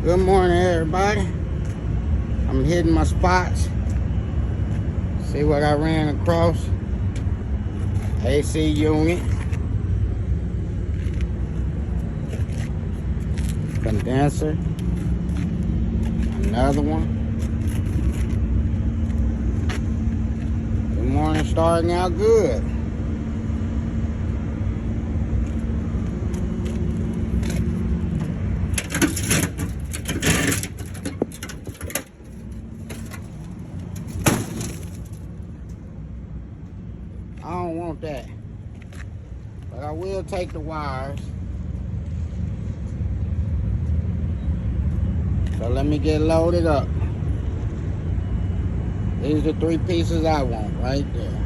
Good morning, everybody. I'm hitting my spots. See what I ran across. AC unit. Condenser. Another one. Good morning, starting out good. I don't want that, but I will take the wires. So let me get loaded up. These are the 3 pieces I want right there.